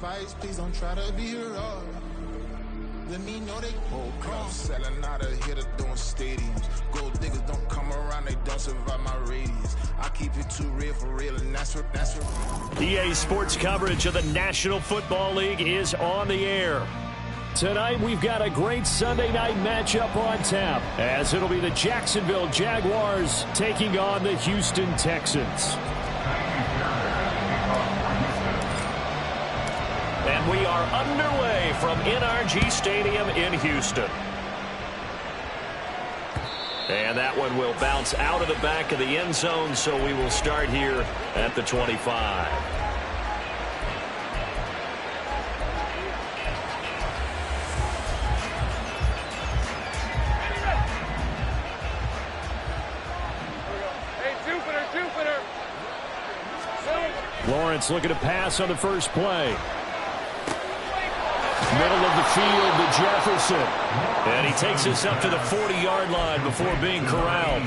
advice, please don't try to be rough. Let me know they whole crowd selling out of here to doing stadiums. Gold diggers don't come around, they don't survive my radius. I keep it too real for real, and that's what. EA Sports coverage of the National Football League is on the air. Tonight we've got a great Sunday night matchup on tap, as it'll be the Jacksonville Jaguars taking on the Houston Texans. And we are underway from NRG Stadium in Houston. And that one will bounce out of the back of the end zone, so we will start here at the 25. Lawrence looking to pass on the first play. Middle of the field to Jefferson. And he takes us up to the 40-yard line before being corralled.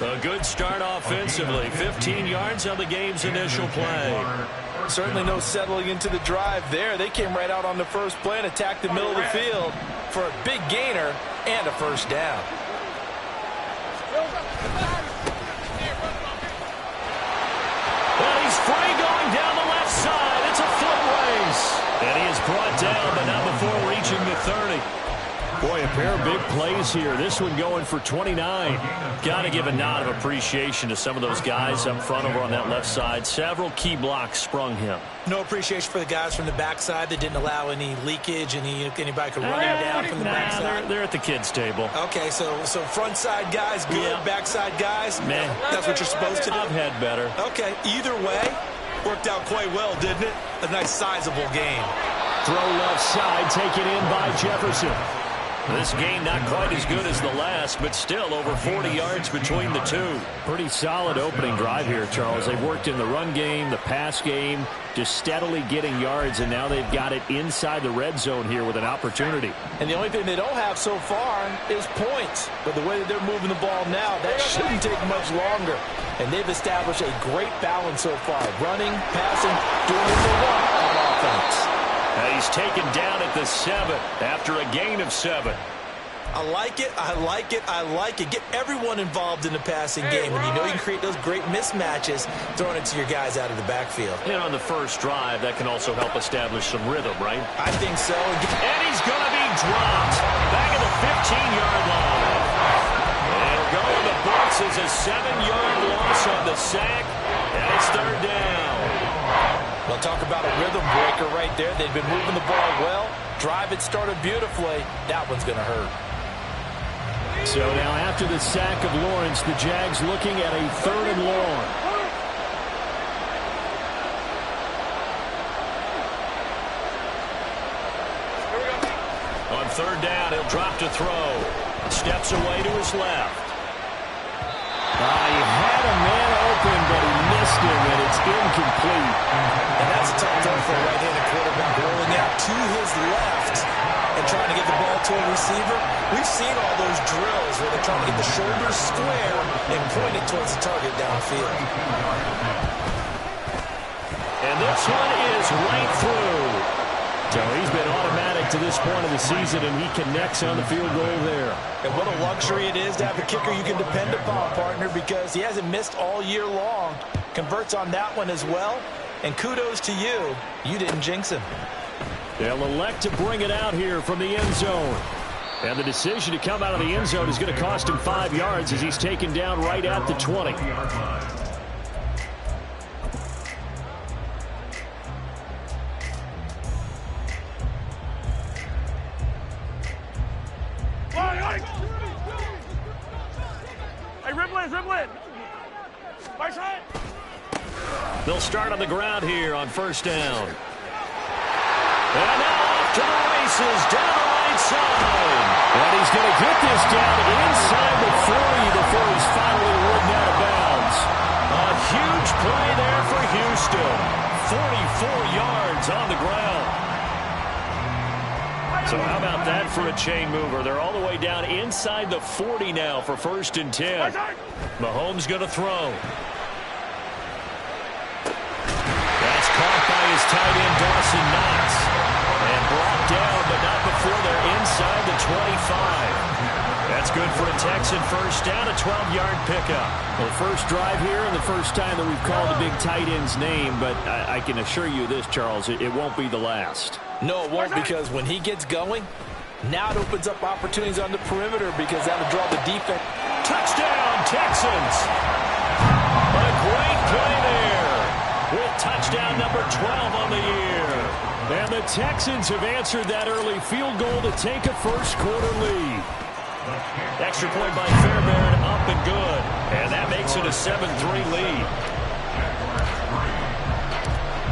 A good start offensively. 15 yards on the game's initial play. Certainly no settling into the drive there. They came right out on the first play and attacked the middle of the field for a big gainer and a first down. And he's free going down the left side. It's a foot race. And he is brought down, but not before reaching the 30. Boy, a pair of big plays here. This one going for 29. Got to give a nod of appreciation to some of those guys up front over on that left side. Several key blocks sprung him. No appreciation for the guys from the backside that didn't allow any leakage, and anybody could run him down from the backside. They're at the kids' table. Okay, so front side guys good, yeah. Backside guys, man, that's what you're supposed to do? I've had better. Okay, either way, worked out quite well, didn't it? A nice sizable game. Throw left side, taken in by Jefferson. This game not quite as good as the last, but still over 40 yards between the two. Pretty solid opening drive here, Charles. They've worked in the run game, the pass game, just steadily getting yards, and now they've got it inside the red zone here with an opportunity. And the only thing they don't have so far is points. But the way that they're moving the ball now, that shouldn't take much longer. And they've established a great balance so far. Running, passing, doing what they want on offense. He's taken down at the 7 after a gain of 7. I like it, I like it, I like it. Get everyone involved in the passing game, and you know you can create those great mismatches throwing it to your guys out of the backfield. And on the first drive, that can also help establish some rhythm, right? I think so. And he's going to be dropped back at the 15-yard line. And it'll go in the books as a 7-yard loss on the sack, and it's third down. Well, talk about a rhythm breaker right there. They've been moving the ball well. Drive it started beautifully. That one's going to hurt. So now after the sack of Lawrence, the Jags looking at a 3rd and long. On 3rd down, he'll drop to throw. Steps away to his left. He had a man open, but he missed him, and it's incomplete. And that's a tough throw for a right-handed quarterback, rolling out to his left and trying to get the ball to a receiver. We've seen all those drills where they're trying to get the shoulders square and point it towards the target downfield. And this one is right through. So he's been automatic to this point of the season, and he connects on the field goal there. And what a luxury it is to have a kicker you can depend upon, partner, because he hasn't missed all year long. Converts on that one as well. And kudos to you. You didn't jinx him. They'll elect to bring it out here from the end zone. And the decision to come out of the end zone is going to cost him 5 yards as he's taken down right at the 20. They'll start on the ground here on 1st down. And now off to the races down the right side. And he's going to get this down inside the 40 before he's finally ridden out of bounds. A huge play there for Houston. 44 yards on the ground. So how about that for a chain mover? They're all the way down inside the 40 now for 1st and 10. Mahomes going to throw. That's caught by his tight end, Dawson Knox. good for a Texan first down, a 12-yard pickup. Well, first drive here and the first time that we've called a big tight end's name, but I can assure you this, Charles, it won't be the last. No, it won't, because when he gets going, now it opens up opportunities on the perimeter because that'll draw the defense. Touchdown, Texans! A great play there with touchdown number 12 on the year. And the Texans have answered that early field goal to take a first-quarter lead. Extra point by Fairbairn, up and good. And that makes it a 7-3 lead.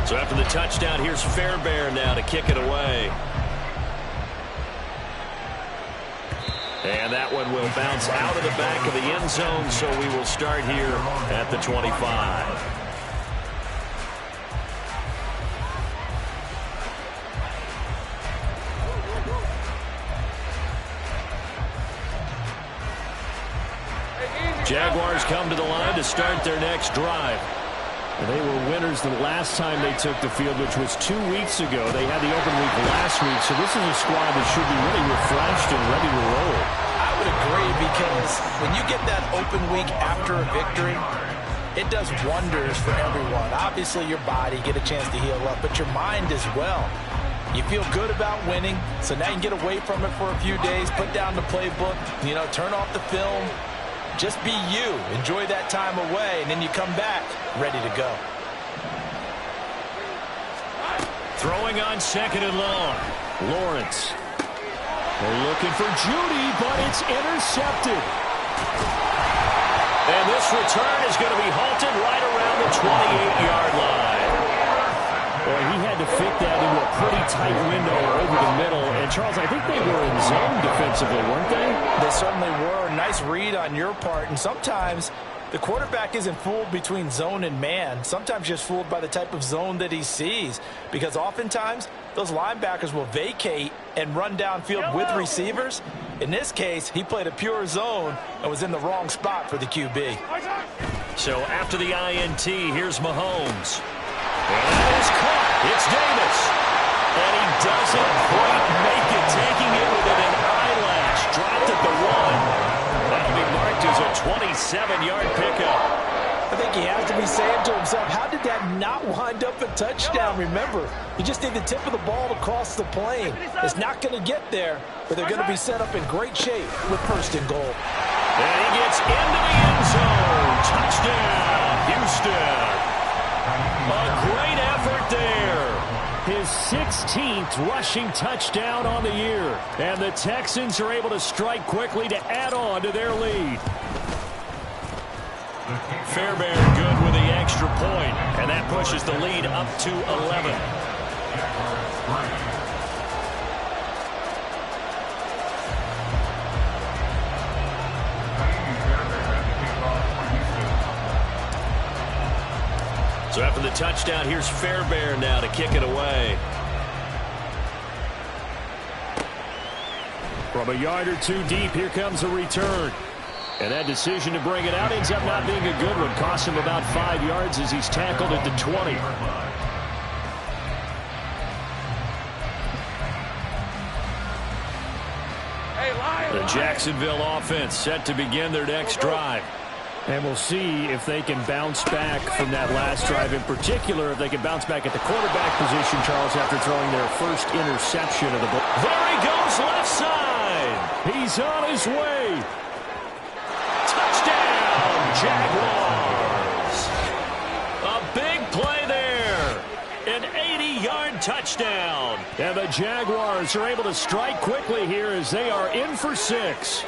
So after the touchdown, here's Fairbairn now to kick it away. And that one will bounce out of the back of the end zone, so we will start here at the 25. Jaguars come to the line to start their next drive. They were winners the last time they took the field, which was 2 weeks ago. They had the open week last week, so this is a squad that should be really refreshed and ready to roll. I would agree, because when you get that open week after a victory, it does wonders for everyone. Obviously, your body get a chance to heal up, but your mind as well. You feel good about winning, so now you can get away from it for a few days, put down the playbook, turn off the film. Just be you. Enjoy that time away, and then you come back ready to go. Throwing on second and long. Lawrence. They're looking for Judy, but it's intercepted. And this return is going to be halted right around the 28-yard line. Boy, he had to fit that into a pretty tight window over the middle. And, Charles, I think they were in zone defensively, weren't they? They certainly were. Nice read on your part. And sometimes the quarterback isn't fooled between zone and man. Sometimes just fooled by the type of zone that he sees. Because oftentimes those linebackers will vacate and run downfield with receivers. In this case, he played a pure zone and was in the wrong spot for the QB. So after the INT, here's Mahomes. And that is caught. It's Davis. And he doesn't quite make it, taking it within an eyelash. Dropped at the 1. That'll be marked as a 27-yard pickup. I think he has to be saying to himself, how did that not wind up a touchdown? Remember, you just need the tip of the ball to cross the plane. It's not going to get there, but they're going to be set up in great shape with first and goal. And he gets into the end zone. Touchdown, Houston. A great effort there. His 16th rushing touchdown on the year. And the Texans are able to strike quickly to add on to their lead. Fairbairn good with the extra point, and that pushes the lead up to 11. So after the touchdown, here's Fairbairn now to kick it away. From a yard or two deep, here comes a return. And that decision to bring it out ends up not being a good one. Costs him about 5 yards as he's tackled at the 20. The Jacksonville offense set to begin their next drive. And we'll see if they can bounce back from that last drive. In particular, if they can bounce back at the quarterback position, Charles, after throwing their first interception of the ball. There he goes, left side. He's on his way. Touchdown, Jaguars. A big play there. An 80-yard touchdown. And the Jaguars are able to strike quickly here as they are in for 6.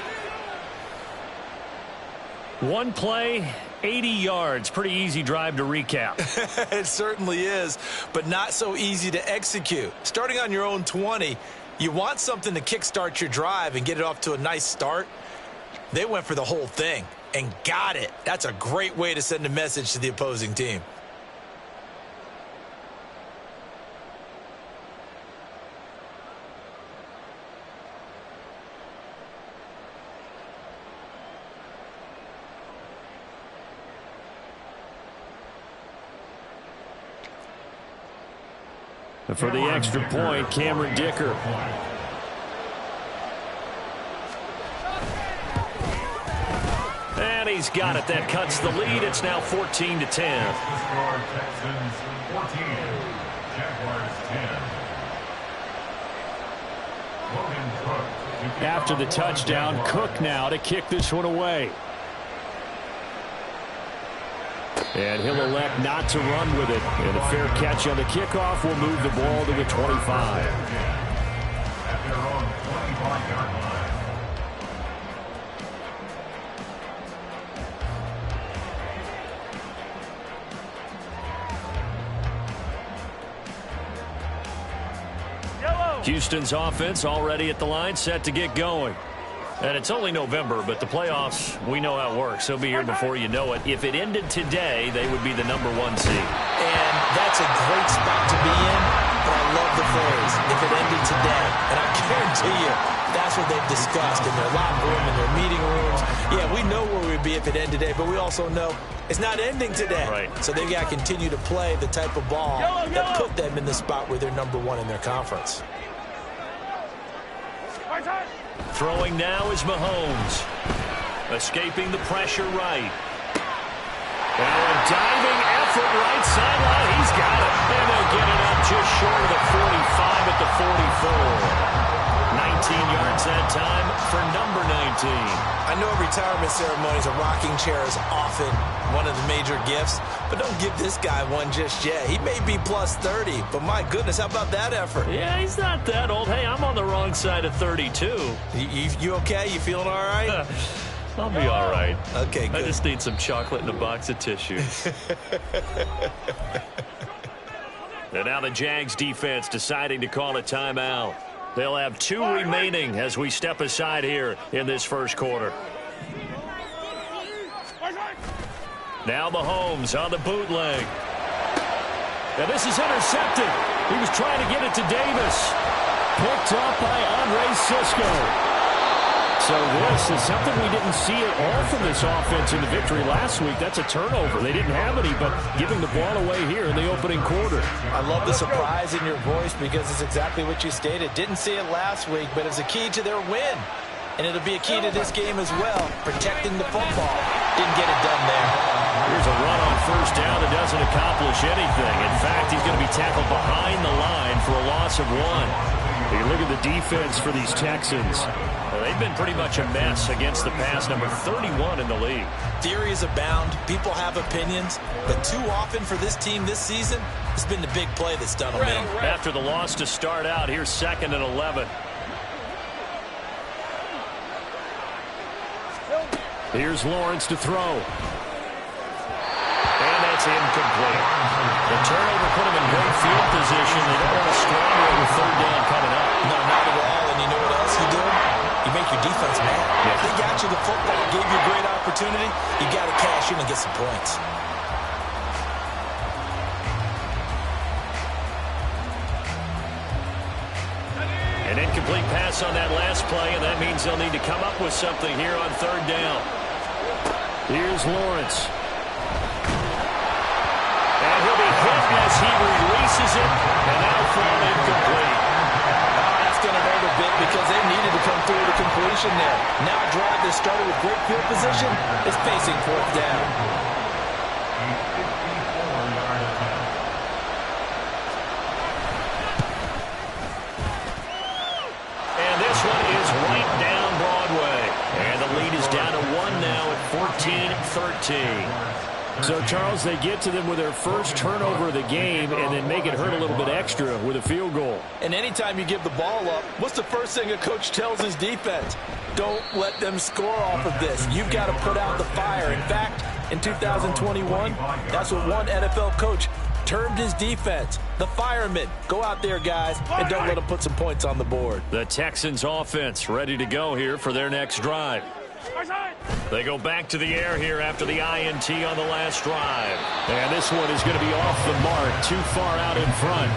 One play, 80 yards. Pretty easy drive to recap. It certainly is, but not so easy to execute. Starting on your own 20, you want something to kickstart your drive and get it off to a nice start. They went for the whole thing and got it. That's a great way to send a message to the opposing team. For the extra point, Cameron Dicker. he's got it. That cuts the lead. It's now 14-10. Texans 14, Jaguars 10. After the touchdown, Cook now to kick this one away. And he'll elect not to run with it. And a fair catch on the kickoff will move the ball to the 25. At their own 25-yard line. Houston's offense already at the line, set to get going. And it's only November, but the playoffs, we know how it works. They'll be here before you know it. If it ended today, they would be the #1 seed. And that's a great spot to be in, but I love the phrase, if it ended today. And I guarantee you, that's what they've discussed in their locker room, in their meeting rooms. Yeah, we know where we'd be if it ended today, but we also know it's not ending today. Right. So they've got to continue to play the type of ball that put them in the spot where they're #1 in their conference. Throwing now is Mahomes. Escaping the pressure right. Now a diving effort right sideline. He's got it. And they'll get it up just short of the 45 at the 44. 19 yards that time for number 19. I know retirement ceremonies, a rocking chair is often one of the major gifts, but don't give this guy one just yet. He may be plus 30, but my goodness, how about that effort? Yeah, he's not that old. Hey, I'm on the wrong side of 32. You okay? You feeling all right? I'll be all right. Okay, good. I just need some chocolate and a box of tissues. And now the Jags defense deciding to call a timeout. They'll have 2 remaining as we step aside here in this first quarter. Now Mahomes on the bootleg. And this is intercepted. He was trying to get it to Davis. Picked up by Andre Sisco. So this is something we didn't see at all from this offense in the victory last week. That's a turnover. They didn't have any, but giving the ball away here in the opening quarter. I love the surprise in your voice because it's exactly what you stated. Didn't see it last week, but it's a key to their win. And it'll be a key to this game as well, protecting the football. Didn't get it done there. Here's a run on first down that doesn't accomplish anything. In fact, he's going to be tackled behind the line for a loss of 1. You look at the defense for these Texans. They've been pretty much a mess against the pass, number 31 in the league. Theories abound. People have opinions. But too often for this team this season, it's been the big play that's done them in. After the loss to start out, here's 2nd and 11. Here's Lawrence to throw. And that's incomplete. The turnover put him in great field position. They don't want to squander it with 3rd down coming up. No, not at all. And you know what else you do? You make your defense mad. Yeah. They got you the football, gave you a great opportunity. You got to cash in and get some points. An incomplete pass on that last play, and that means they'll need to come up with something here on 3rd down. Here's Lawrence. And he'll be hit as he releases it, and that'll fall incomplete. That's going to hurt a bit because they needed to come through the completion there. Now a drive that started with great field position is facing 4th down. And this one is right down Broadway. And the lead is down to 1 now at 14-13. So, Charles, they get to them with their first turnover of the game and then make it hurt a little bit extra with a field goal. And anytime you give the ball up, what's the first thing a coach tells his defense? Don't let them score off of this. You've got to put out the fire. In fact, in 2021, that's what one NFL coach termed his defense, the firemen. Go out there, guys, and don't let them put some points on the board. The Texans offense ready to go here for their next drive. They go back to the air here after the INT on the last drive. And this one is going to be off the mark, too far out in front.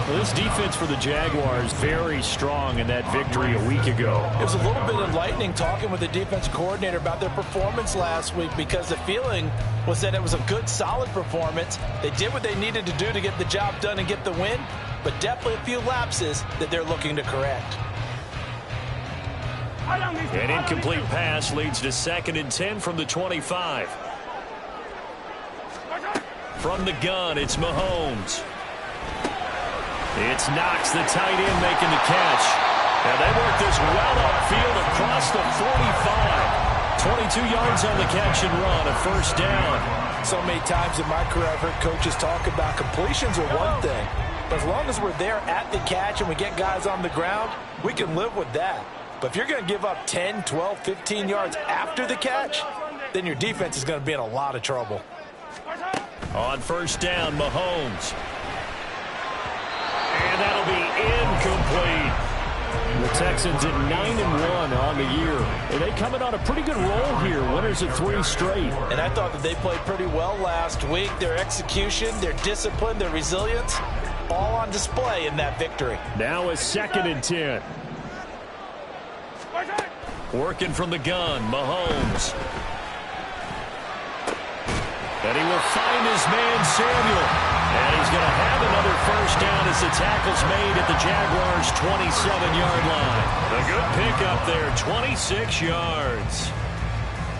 Well, this defense for the Jaguars, very strong in that victory a week ago. It was a little bit enlightening talking with the defense coordinator about their performance last week because the feeling was that it was a good, solid performance. They did what they needed to do to get the job done and get the win, but definitely a few lapses that they're looking to correct. An incomplete pass leads to 2nd and 10 from the 25. From the gun, it's Mahomes. It's Knox, the tight end, making the catch. And they work this well upfield across the 45. 22 yards on the catch and run, a first down. So many times in my career I've heard coaches talk about completions are one thing. But as long as we're there at the catch and we get guys on the ground, we can live with that. But if you're going to give up 10, 12, 15 yards after the catch, then your defense is going to be in a lot of trouble. On first down, Mahomes. And that'll be incomplete. The Texans at 9-1 on the year. And they coming on a pretty good roll here. Winners of 3 straight. And I thought that they played pretty well last week. Their execution, their discipline, their resilience, all on display in that victory. Now a 2nd and 10. Working from the gun, Mahomes. And he will find his man, Samuel. And he's going to have another first down as the tackle's made at the Jaguars' 27-yard line. A good pickup there, 26 yards.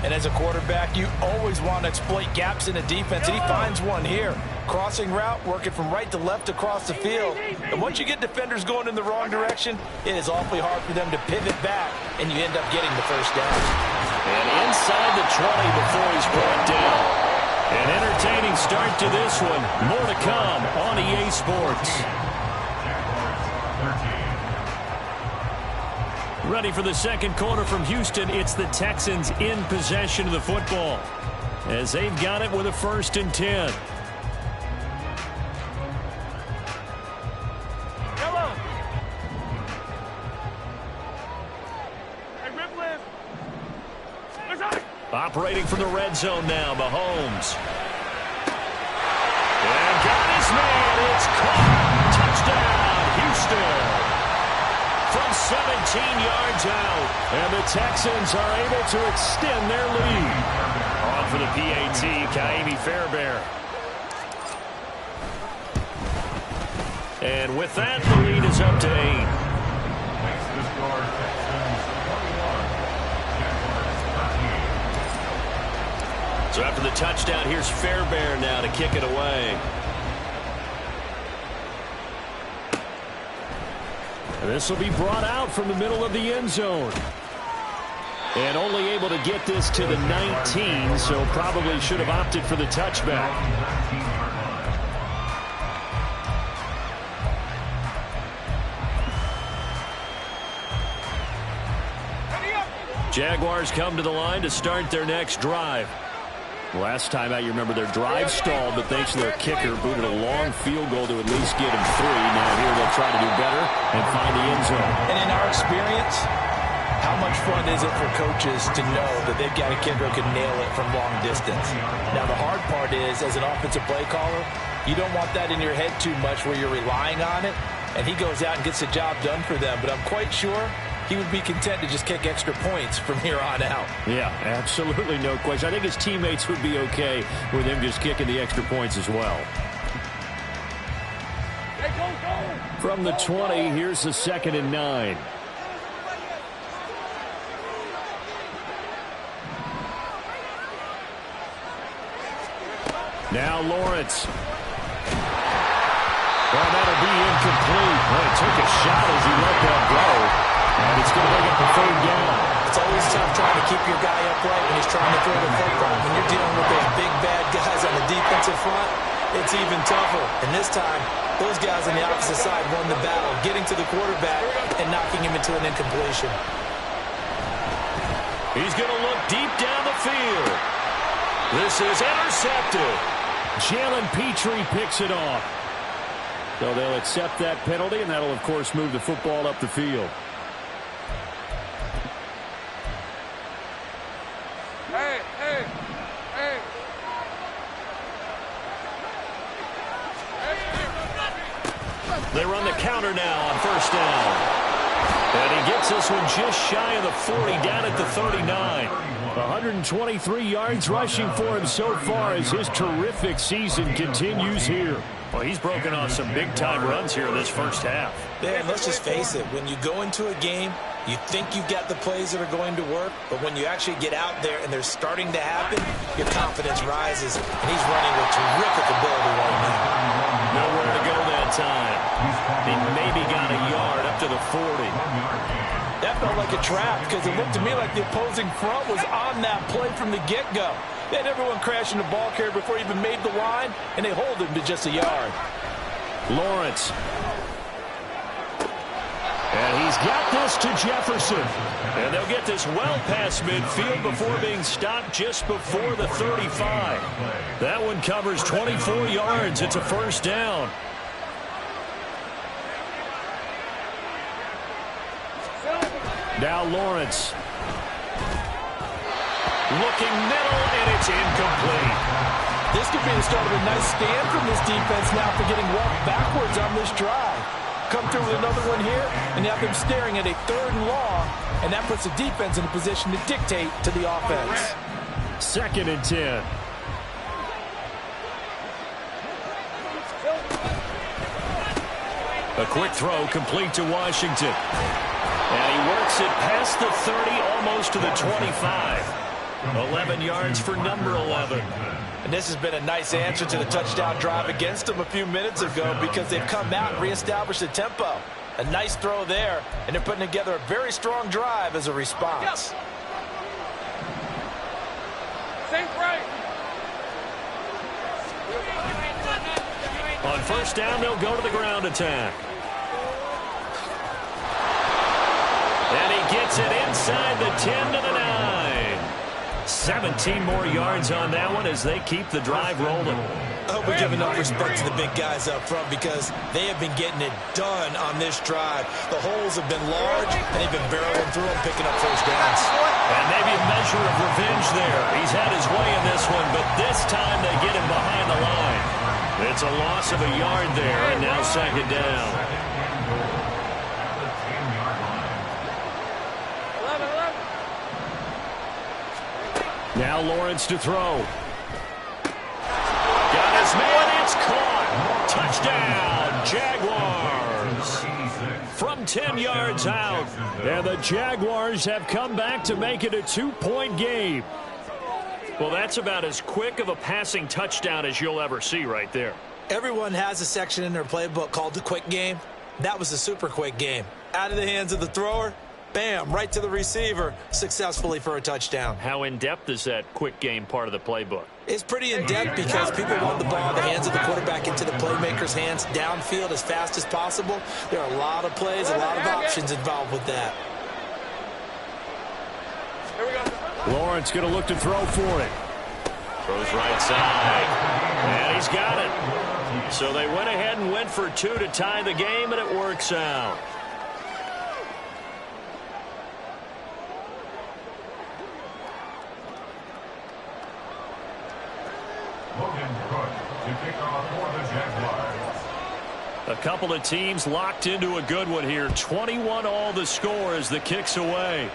And as a quarterback, you always want to exploit gaps in the defense, and he finds one here. Crossing route, working from right to left across the field. And once you get defenders going in the wrong direction, it is awfully hard for them to pivot back, and you end up getting the first down. And inside the 20 before he's brought down. An entertaining start to this one. More to come on EA Sports. Ready for the second quarter from Houston. It's the Texans in possession of the football as they've got it with a 1st and 10. Operating from the red zone now, Mahomes. And got his man. It's caught. Touchdown, Houston. From 17 yards out. And the Texans are able to extend their lead. On for the PAT, Kaimi Fairbairn. And with that, the lead is up to 8. So after the touchdown, here's Fairbairn now to kick it away. This will be brought out from the middle of the end zone. And only able to get this to the 19, so probably should have opted for the touchback. Jaguars come to the line to start their next drive. Last time out, you remember their drive stalled, but thanks to their kicker, booted a long field goal to at least get them 3. Now here they'll try to do better and find the end zone. And in our experience, how much fun is it for coaches to know that they've got a kicker who can nail it from long distance? Now the hard part is, as an offensive play caller, you don't want that in your head too much where you're relying on it, and he goes out and gets the job done for them. But I'm quite sure he would be content to just kick extra points from here on out. Yeah, absolutely no question. I think his teammates would be okay with him just kicking the extra points as well. From the 20, here's the 2nd and 9. Now Lawrence. Well, that'll be incomplete. Well, he took a shot as he let that go. And it's going to bring up the 3rd down. It's always tough trying to keep your guy upright when he's trying to throw the football. When you're dealing with those big, bad guys on the defensive front, it's even tougher. And this time, those guys on the opposite side won the battle, getting to the quarterback and knocking him into an incompletion. He's going to look deep down the field. This is intercepted. Jalen Petrie picks it off. So they'll accept that penalty, and that'll, of course, move the football up the field. They run the counter now on first down. And he gets this one just shy of the 40, down at the 39. 123 yards rushing for him so far as his terrific season continues here. Well, he's broken off some big-time runs here in this first half. Yeah, and let's just face it. When you go into a game You think you've got the plays that are going to work, but when you actually get out there and they're starting to happen, your confidence rises, and he's running with terrific ability right now. Nowhere to go that time. He maybe got a yard up to the 40. That felt like a trap because it looked to me like the opposing front was on that play from the get-go. They had everyone crashing the ball carrier before he even made the line, and they hold him to just a yard. Lawrence. And he's got this to Jefferson. And they'll get this well past midfield before being stopped just before the 35. That one covers 24 yards. It's a first down. Now Lawrence. Looking middle, and it's incomplete. This could be the start of a nice stand from this defense now for getting walked backwards on this drive. Come through with another one here, and you have them staring at a 3rd and long, and that puts the defense in a position to dictate to the offense. 2nd and 10. A quick throw complete to Washington. And he works it past the 30, almost to the 25. 11 yards for number 11. And this has been a nice answer to the touchdown drive against them a few minutes ago because they've come out and reestablished the tempo. A nice throw there, and they're putting together a very strong drive as a response. On first down, they'll go to the ground attack. And he gets it inside the 10 to the 9. 17 more yards on that one as they keep the drive rolling. I hope we give enough respect to the big guys up front because they have been getting it done on this drive. The holes have been large, and they've been barreling through them, picking up first downs. And maybe a measure of revenge there. He's had his way in this one, but this time they get him behind the line. It's a loss of a yard there, and now 2nd down. Now Lawrence to throw. Got his man, it's caught. Touchdown, Jaguars. From 10 yards out. And the Jaguars have come back to make it a 2-point game. Well, that's about as quick of a passing touchdown as you'll ever see right there. Everyone has a section in their playbook called the quick game. That was a super quick game. Out of the hands of the thrower, bam, right to the receiver, successfully for a touchdown. How in-depth is that quick game part of the playbook? It's pretty in-depth because people want the ball in the hands of the quarterback into the playmaker's hands downfield as fast as possible. There are a lot of plays, a lot of options involved with that. Lawrence going to look to throw for it. Throws right side. And he's got it. So they went ahead and went for 2 to tie the game, and it works out. A couple of teams locked into a good one here. 21 all the score as the kick's away.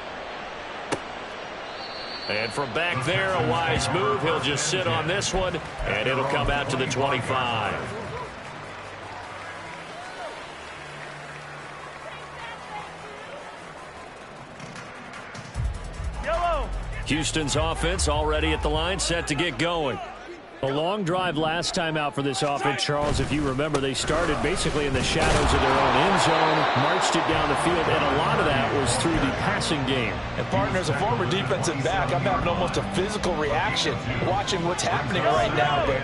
And from back there, a wise move. He'll just sit on this one, and it'll come out to the 25. Houston's offense already at the line, set to get going. A long drive last time out for this offense, Charles. If you remember, they started basically in the shadows of their own end zone, marched it down the field, and a lot of that was through the passing game. And, partner, as a former defensive back, I'm having almost a physical reaction watching what's happening right now. But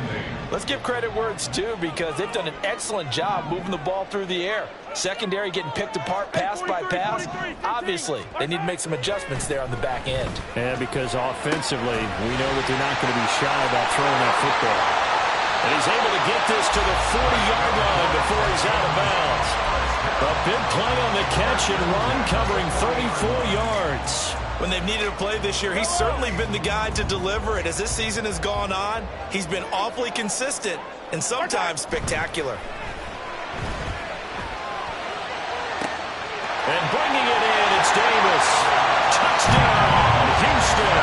let's give credit where it's due because they've done an excellent job moving the ball through the air. Secondary getting picked apart pass by pass. Obviously, they need to make some adjustments there on the back end. And because offensively, we know that they're not going to be shy about throwing that football. And he's able to get this to the 40-yard line before he's out of bounds. A big play on the catch and run covering 34 yards. When they've needed a play this year, he's certainly been the guy to deliver it. As this season has gone on, he's been awfully consistent and sometimes spectacular. And bringing it in, it's Davis. Touchdown, Houston.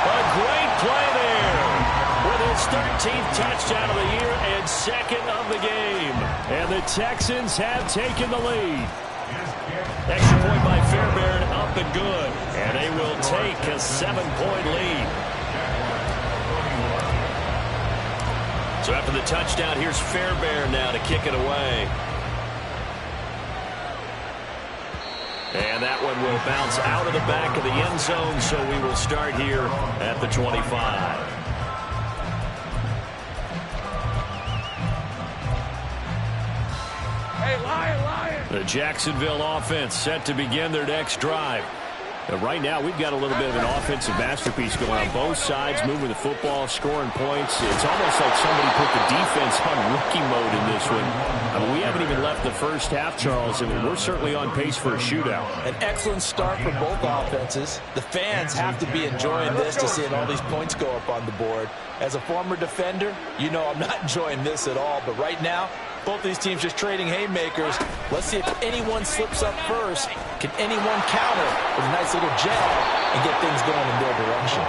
A great play there with his 13th touchdown of the year and 2nd of the game. And the Texans have taken the lead. Extra point by Fairbairn up and good. And they will take a 7-point lead. So after the touchdown, here's Fairbairn now to kick it away. And that one will bounce out of the back of the end zone, so we will start here at the 25. The Jacksonville offense set to begin their next drive. Right now, we've got a little bit of an offensive masterpiece going on both sides, moving the football, scoring points. It's almost like somebody put the defense on rookie mode in this one. I mean, we haven't even left the first half, Charles, and we're certainly on pace for a shootout. An excellent start for both offenses. The fans have to be enjoying this to seeing all these points go up on the board. As a former defender, you know I'm not enjoying this at all, but right now, both these teams just trading haymakers. Let's see if anyone slips up first. Can anyone counter with a nice little jab and get things going in their direction?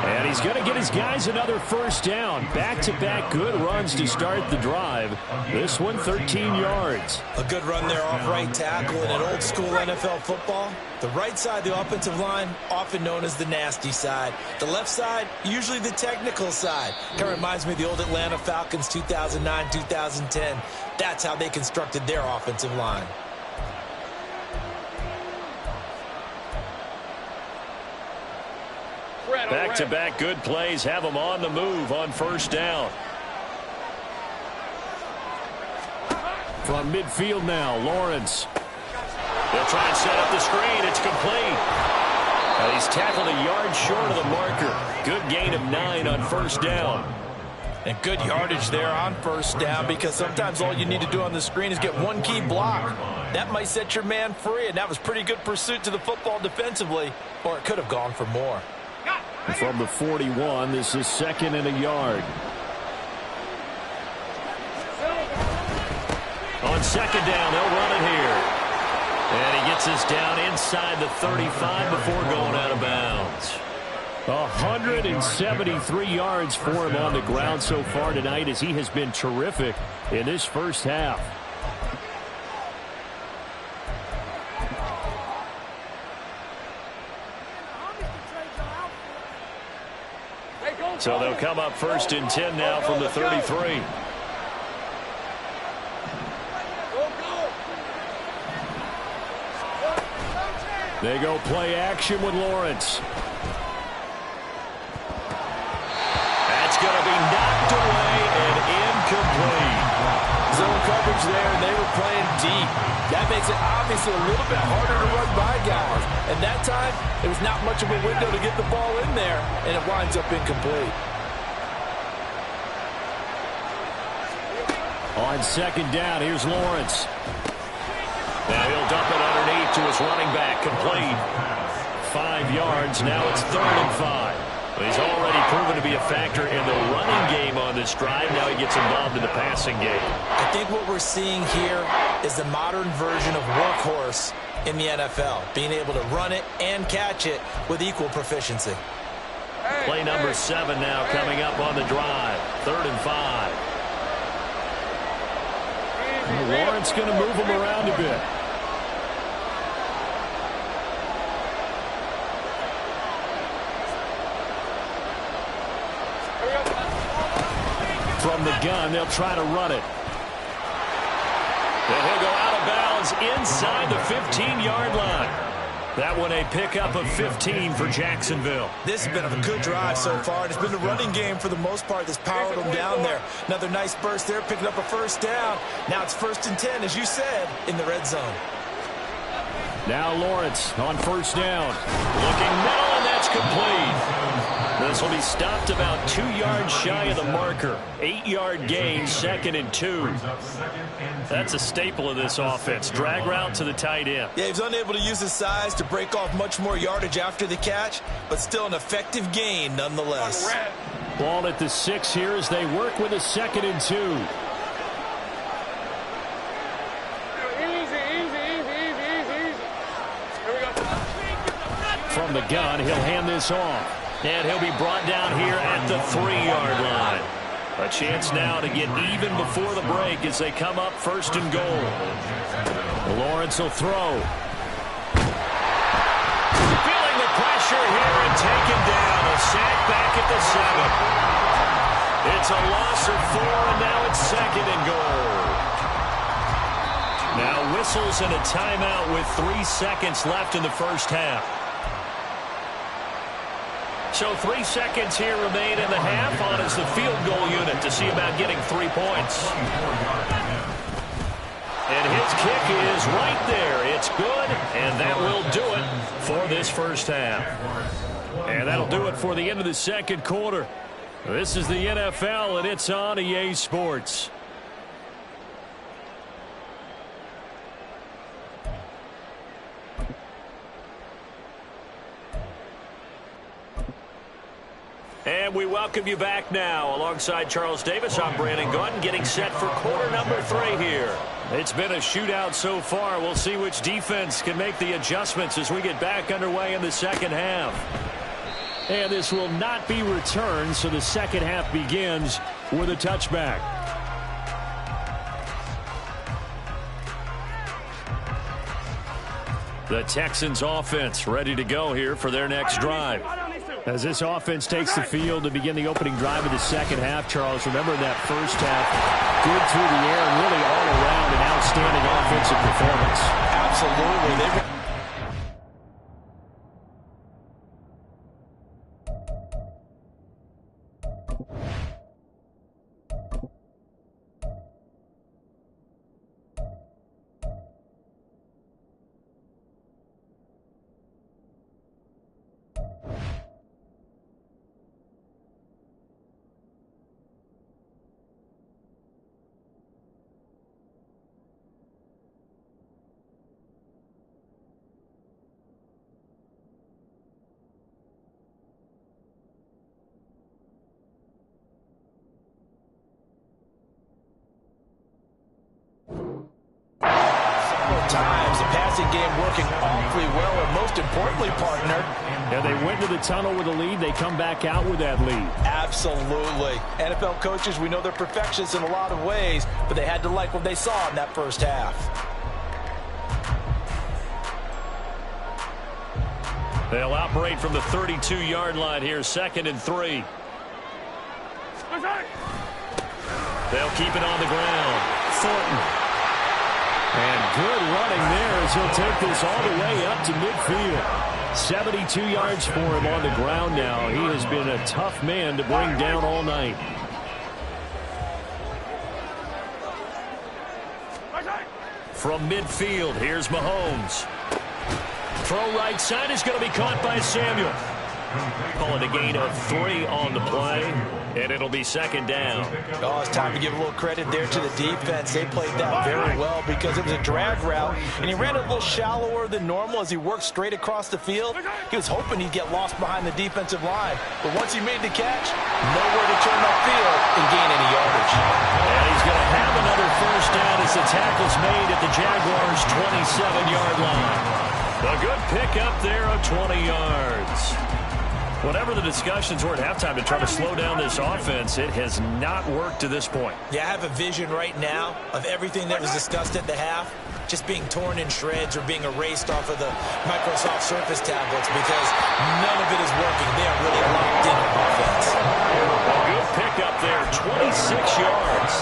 And he's going to get his guys another first down. Back-to-back good runs to start the drive. This one 13 yards. A good run there off right tackle in an old-school NFL football. The right side of the offensive line, often known as the nasty side. The left side, usually the technical side. Kind of reminds me of the old Atlanta Falcons 2009-2010. That's how they constructed their offensive line. Back-to-back good plays have them on the move on first down. From midfield now, Lawrence. They'll try and set up the screen. It's complete. And he's tackled a yard short of the marker. Good gain of 9 on first down. And good yardage there on first down, because sometimes all you need to do on the screen is get one key block. That might set your man free, and that was pretty good pursuit to the football defensively, or it could have gone for more. From the 41, this is 2nd and a yard. On 2nd down, they'll run it here. And he gets us down inside the 35 before going out of bounds. 173 yards for him on the ground so far tonight, as he has been terrific in this first half. So they'll come up 1st and 10 now from the 33. They go play action with Lawrence. That's going to be knocked away and incomplete. Zone coverage there, and they were playing deep. That makes it obviously a little bit harder to run by guys. And that time, it was not much of a window to get the ball in there, and it winds up incomplete. On 2nd down, here's Lawrence. Now he'll dump it underneath to his running back, complete. 5 yards, now it's 3rd and 5. He's already proven to be a factor in the running game on this drive. Now he gets involved in the passing game. I think what we're seeing here is the modern version of workhorse in the NFL, being able to run it and catch it with equal proficiency. Play number 7 now coming up on the drive. 3rd and 5. Lawrence going to move him around a bit. From the gun, they'll try to run it. And he'll go out of bounds inside the 15-yard line. That one a pickup of 15 for Jacksonville. This has been a good drive so far. It's been the running game for the most part that's powered them down there. Another nice burst there, picking up a first down. Now it's 1st and 10, as you said, in the red zone. Now Lawrence on first down. Looking middle, and that's complete. This will be stopped about 2 yards shy of the marker. 8-yard gain, 2nd and 2. That's a staple of this offense. Drag route to the tight end. Yeah, he's unable to use his size to break off much more yardage after the catch, but still an effective gain nonetheless. Ball at the 6 here as they work with a 2nd and 2. From the gun, he'll hand this off. And he'll be brought down here at the 3-yard line. A chance now to get even before the break as they come up 1st and goal. Lawrence will throw. pressure here and taken down. A sack back at the 7. It's a loss of 4, and now it's 2nd and goal. Now whistles and a timeout with 3 seconds left in the first half. So 3 seconds here remain in the half on as the field goal unit to see about getting 3 points. And his kick is right there. It's good, and that will do it for this first half. And that'll do it for the end of the second quarter. This is the NFL, and it's on EA Sports. And we welcome you back now. Alongside Charles Davis, I'm Brandon Gunn, getting set for quarter number 3 here. It's been a shootout so far. We'll see which defense can make the adjustments as we get back underway in the second half. And this will not be returned, so the second half begins with a touchback. The Texans offense ready to go here for their next drive. As this offense takes the field to begin the opening drive of the second half, Charles, remember that first half, good through the air and really all around an outstanding offensive performance. Absolutely. Times the passing game working awfully well, and most importantly, partner. Yeah, they went to the tunnel with a lead. They come back out with that lead. Absolutely. NFL coaches, we know they're perfectionists in a lot of ways, but they had to like what they saw in that first half. They'll operate from the 32-yard line here, 2nd and 3. They'll keep it on the ground. Thornton. And good running there as he'll take this all the way up to midfield. 72 yards for him on the ground now. He has been a tough man to bring down all night. From midfield, here's Mahomes. Throw right side is going to be caught by Samuel. Call it a gain of 3 on the play, and it'll be 2nd down. Oh, it's time to give a little credit there to the defense. They played that very well because it was a drag route, and he ran a little shallower than normal as he worked straight across the field. He was hoping he'd get lost behind the defensive line, but once he made the catch, nowhere to turn upfield and gain any yardage. And he's going to have another first down as the tackle's made at the Jaguars' 27-yard line. A good pickup there of 20 yards. Whatever the discussions were at halftime to try to slow down this offense, it has not worked to this point. Yeah, I have a vision right now of everything that was discussed at the half just being torn in shreds or being erased off of the Microsoft Surface tablets because none of it is working. They are really locked in on offense. A good pickup there, 26 yards.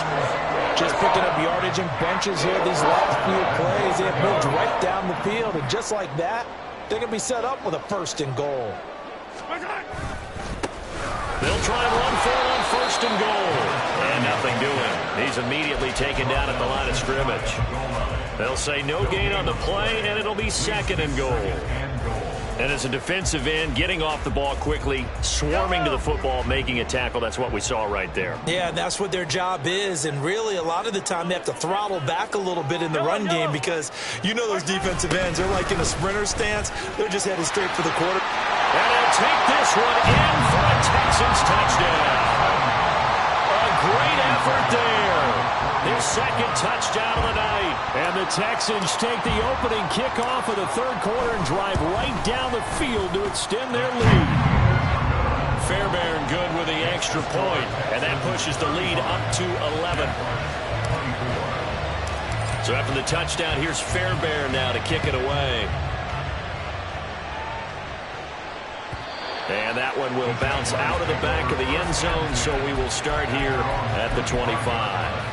Just picking up yardage in bunches here these last few plays. They have moved right down the field, and just like that, they're going to be set up with a 1st and goal. They'll try and run for it on 1st and goal. And nothing doing. He's immediately taken down at the line of scrimmage. They'll say no gain on the play, and it'll be 2nd and goal. And as a defensive end, getting off the ball quickly, swarming to the football, making a tackle, that's what we saw right there. Yeah, that's what their job is, and really a lot of the time they have to throttle back a little bit in the run game because you know those defensive ends, they're like in a sprinter stance. They're just headed straight for the quarter. And they'll take this one in for a Texans touchdown. A great effort there. His 2nd touchdown of the night. And the Texans take the opening kickoff of the 3rd quarter and drive right down the field to extend their lead. Fairbairn good with the extra point, and that pushes the lead up to 11. So after the touchdown, here's Fairbairn now to kick it away. that one will bounce out of the back of the end zone, so we will start here at the 25.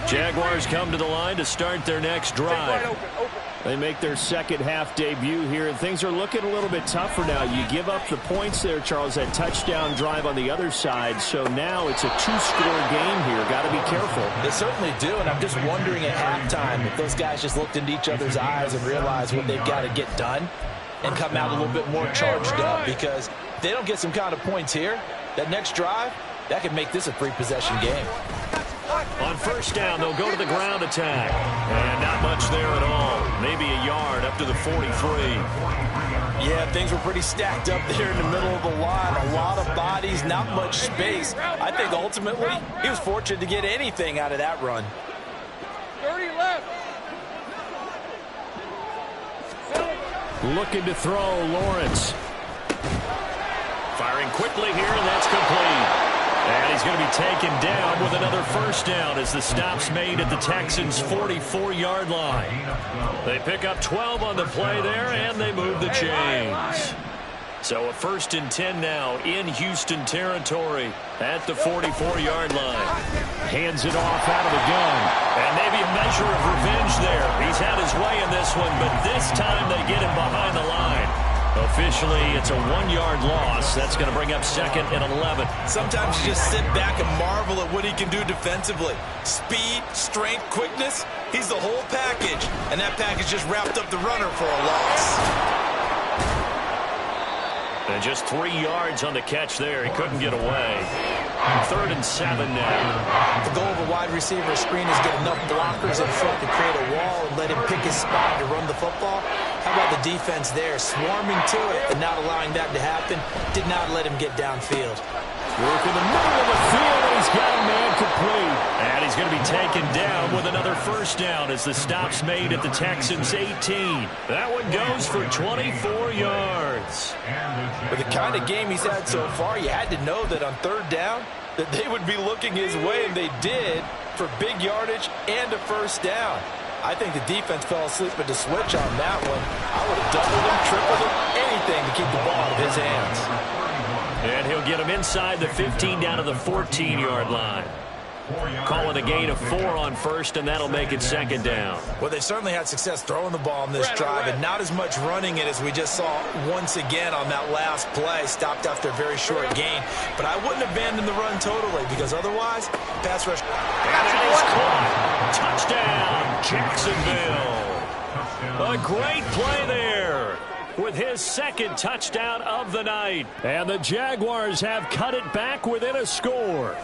Jaguars come to the line to start their next drive. They make their second half debut here, and things are looking a little bit tougher now. You give up the points there, Charles, that touchdown drive on the other side. So now it's a two-score game here. Got to be careful. They certainly do, and I'm just wondering at halftime if those guys just looked into each other's eyes and realized what they've got to get done and come out a little bit more charged up, because if they don't get some kind of points here, that next drive, that could make this a three-possession game. On first down, they'll go to the ground attack. And not much there at all. Maybe a yard up to the 43. Yeah, things were pretty stacked up there in the middle of the line. A lot of bodies, not much space. I think ultimately he was fortunate to get anything out of that run. 30 left. Looking to throw, Lawrence. Firing quickly here, and that's complete. And he's going to be taken down with another first down as the stop's made at the Texans' 44-yard line. They pick up 12 on the play there, and they move the chains. So a 1st and 10 now in Houston territory at the 44-yard line. Hands it off out of the gun. And maybe a measure of revenge there. He's had his way in this one, but this time they get him behind the line. Officially, it's a 1-yard loss. That's going to bring up 2nd and 11. Sometimes you just sit back and marvel at what he can do defensively. Speed, strength, quickness. He's the whole package. And that package just wrapped up the runner for a loss. And just 3 yards on the catch there. He couldn't get away. 3rd and 7 now. The goal of a wide receiver screen is get enough blockers in front to create a wall and let him pick his spot to run the football. How about the defense there, swarming to it and not allowing that to happen? Did not let him get downfield. Work in the middle of the field, and he's got a man complete. And he's going to be taken down with another first down as the stop's made at the Texans' 18. That one goes for 24 yards. With the kind of game he's had so far, you had to know that on 3rd down that they would be looking his way, and they did, for big yardage and a first down. I think the defense fell asleep at the switch on that one. I would have doubled him, tripled him, anything to keep the ball out of his hands. And he'll get him inside the 15 down to the 14-yard line. Calling a gain of 4 on first, and that'll make it 2nd down. Well, they certainly had success throwing the ball in this drive, and not as much running it as we just saw once again on that last play. Stopped after a very short gain. But I wouldn't abandon the run totally, because otherwise, pass rush. And it is caught. Touchdown, Jacksonville. A great play there with his 2nd touchdown of the night. And the Jaguars have cut it back within a score.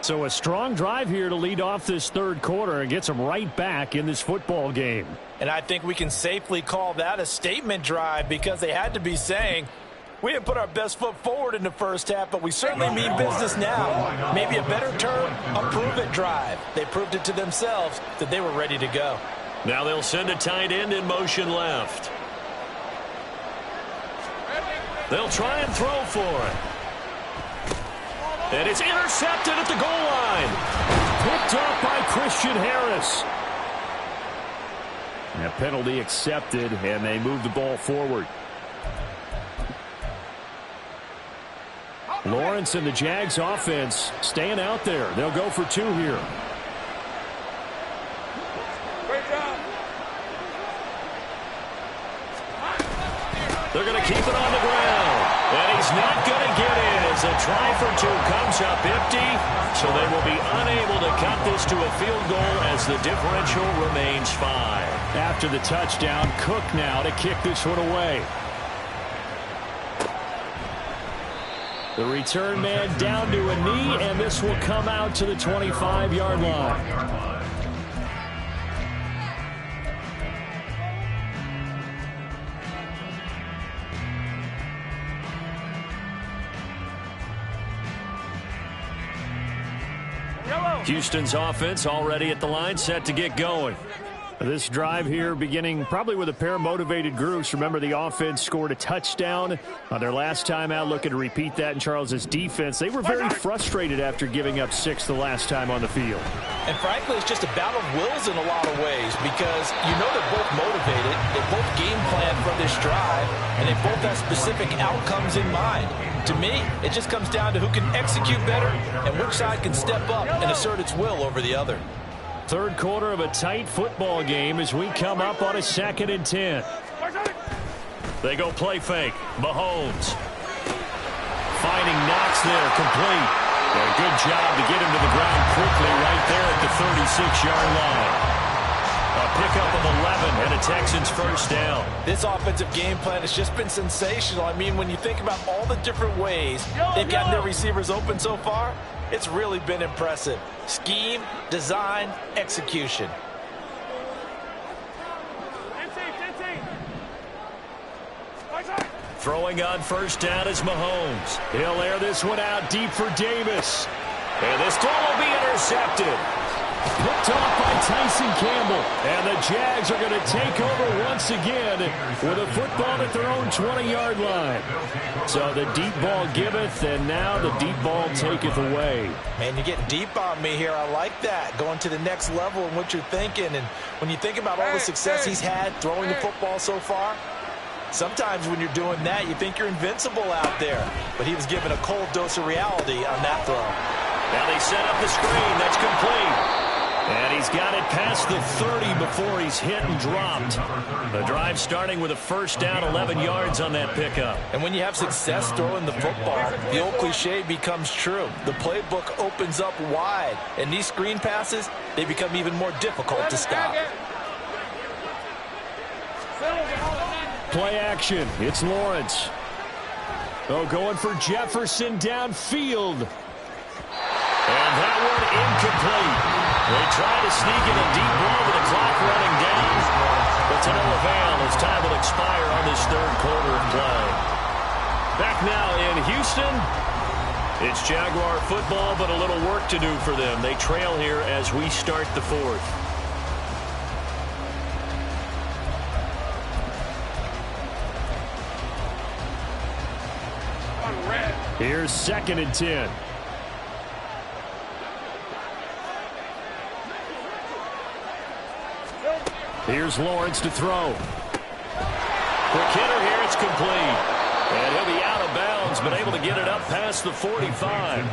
So a strong drive here to lead off this 3rd quarter and gets them right back in this football game. And I think we can safely call that a statement drive, because they had to be saying, we didn't put our best foot forward in the first half, but we certainly mean business now. Maybe a better term, a prove-it drive. They proved it to themselves that they were ready to go. Now they'll send a tight end in motion left. They'll try and throw for it. And it's intercepted at the goal line. Picked up by Christian Harris. And a penalty accepted, and they move the ball forward. Lawrence and the Jags offense staying out there. They'll go for 2 here. Great job. They're going to keep it on the ground. And he's not going to get in as a try for 2 comes up empty. So they will be unable to cut this to a field goal as the differential remains 5. After the touchdown, Cook now to kick this one away. The return man down to a knee, and this will come out to the 25-yard line. Houston's offense already at the line, set to get going. This drive here beginning probably with a pair of motivated groups. Remember, the offense scored a touchdown on their last time out, looking to repeat that in Charles's defense. They were very frustrated after giving up 6 the last time on the field. And frankly, it's just a battle of wills in a lot of ways because you know they're both motivated, they both game plan for this drive, and they both have specific outcomes in mind. To me, it just comes down to who can execute better and which side can step up and assert its will over the other. Third quarter of a tight football game as we come up on a 2nd and 10. They go play fake. Mahomes finding Knox there, complete. And a good job to get him to the ground quickly right there at the 36-yard line. A pickup of 11 and a Texans first down. This offensive game plan has just been sensational. I mean, when you think about all the different ways they've gotten their receivers open so far, it's really been impressive. Scheme, design, execution. Throwing on first down is Mahomes. He'll air this one out deep for Davis. And this throw will be intercepted. Picked off by Tyson Campbell. And the Jags are going to take over once again with a football at their own 20-yard line. So the deep ball giveth, and now the deep ball taketh away. Man, you're getting deep on me here. I like that. Going to the next level in what you're thinking. And when you think about all the success he's had throwing the football so far, sometimes when you're doing that, you think you're invincible out there. But he was given a cold dose of reality on that throw. Now they set up the screen. That's complete. And he's got it past the 30 before he's hit and dropped. The drive starting with a first down, 11 yards on that pickup. And when you have success throwing the football, the old cliche becomes true. The playbook opens up wide. And these screen passes, they become even more difficult to stop. Play action. It's Lawrence. Oh, going for Jefferson downfield. And that one incomplete. They try to sneak in a deep ball with the clock running down. But to no avail as time will expire on this third quarter of play. Back now in Houston. It's Jaguar football, but a little work to do for them. They trail here as we start the fourth. Here's 2nd and 10. Here's Lawrence to throw. Quick hitter here, it's complete. And he'll be out of bounds, but able to get it up past the 45.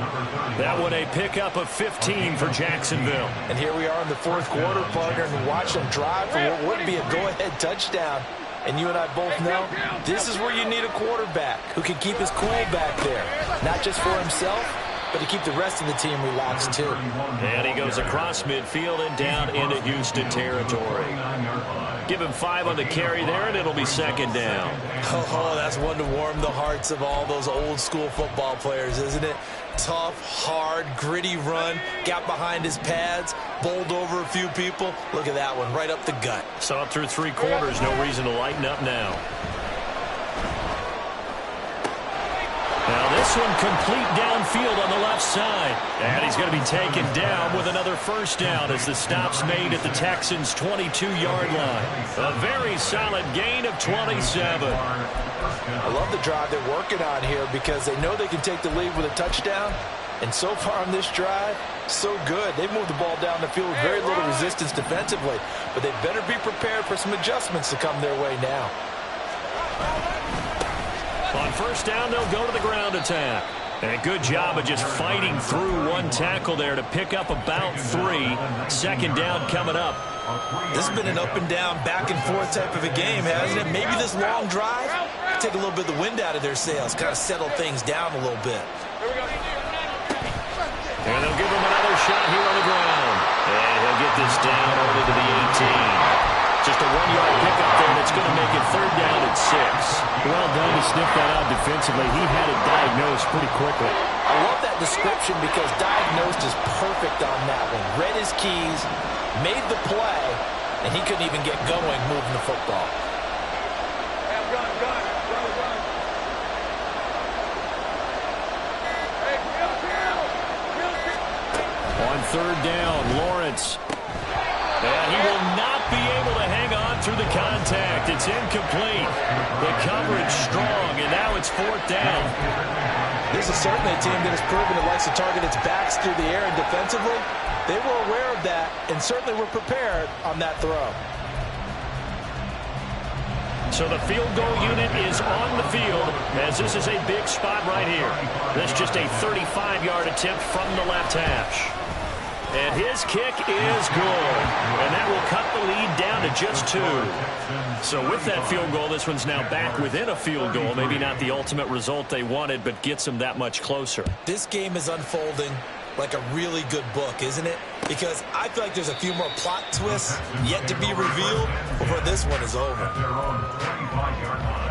That one a pickup of 15 for Jacksonville. And here we are in the fourth quarter, partner, and watch them drive for what would be a go-ahead touchdown. And you and I both know this is where you need a quarterback who can keep his cool back there. Not just for himself, but to keep the rest of the team relaxed too. And he goes across midfield and down into Houston territory. Give him 5 on the carry there, and it'll be 2nd down. Oh, that's one to warm the hearts of all those old school football players, isn't it? Tough, hard, gritty run, got behind his pads, bowled over a few people. Look at that one, right up the gut. So up through 3 quarters, no reason to lighten up now. Now this one complete downfield on the left side. And he's going to be taken down with another first down as the stop's made at the Texans' 22-yard line. A very solid gain of 27. I love the drive they're working on here because they know they can take the lead with a touchdown. And so far on this drive, so good. They've moved the ball down the field with very little resistance defensively. But they better be prepared for some adjustments to come their way now. On first down, they'll go to the ground attack. And a good job of just fighting through one tackle there to pick up about 3. 2nd down coming up. This has been an up and down, back and forth type of a game, hasn't it? Maybe this long drive, take a little bit of the wind out of their sails, kind of settle things down a little bit. And they'll give him another shot here on the ground. And he'll get this down only to the 18. Just a 1-yard pickup there that's going to make it 3rd down at 6. Well done to sniff that out defensively. He had it diagnosed pretty quickly. I love that description because diagnosed is perfect on that one. Read his keys, made the play, and he couldn't even get going moving the football. On 3rd down, Lawrence. And he will not be able to hang on through the contact. It's incomplete. The coverage strong, and now it's 4th down. This is certainly a team that has proven it likes to target its backs through the air, and defensively, they were aware of that and certainly were prepared on that throw. So the field goal unit is on the field as this is a big spot right here. This just a 35-yard attempt from the left hash. And his kick is good. And that will cut the lead down to just 2. So with that field goal, this one's now back within a field goal. Maybe not the ultimate result they wanted, but gets them that much closer. This game is unfolding like a really good book, isn't it? Because I feel like there's a few more plot twists yet to be revealed before this one is over. At their own 25-yard line.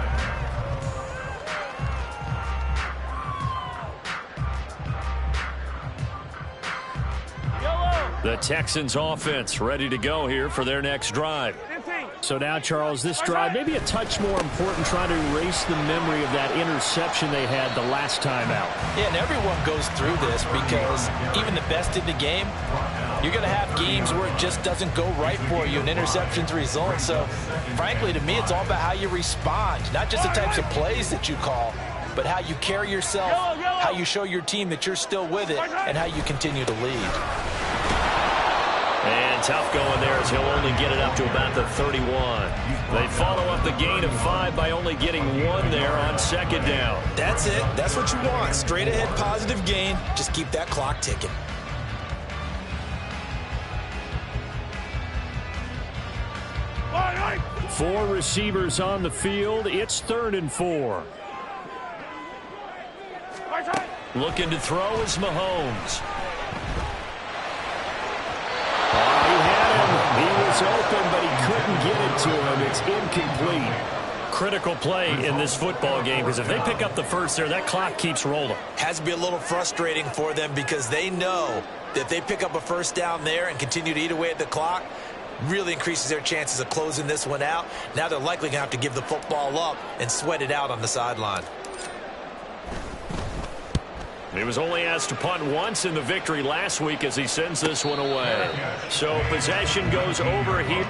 The Texans offense ready to go here for their next drive. So now, Charles, this drive maybe a touch more important, trying to erase the memory of that interception they had the last time out. Yeah, and everyone goes through this because even the best in the game, you're going to have games where it just doesn't go right for you and interceptions result. So, frankly, to me, it's all about how you respond, not just the types of plays that you call, but how you carry yourself, how you show your team that you're still with it, and how you continue to lead. And tough going there as he'll only get it up to about the 31. They follow up the gain of 5 by only getting 1 there on 2nd down. That's it. That's what you want. Straight ahead positive gain. Just keep that clock ticking. Four receivers on the field. It's 3rd and 4. Looking to throw is Mahomes. He was open, but he couldn't get it to him. It's incomplete. Critical play in this football game, because if they pick up the first there, that clock keeps rolling. Has to be a little frustrating for them because they know that if they pick up a first down there and continue to eat away at the clock, really increases their chances of closing this one out. Now they're likely going to have to give the football up and sweat it out on the sideline. He was only asked to punt once in the victory last week as he sends this one away. So possession goes over here.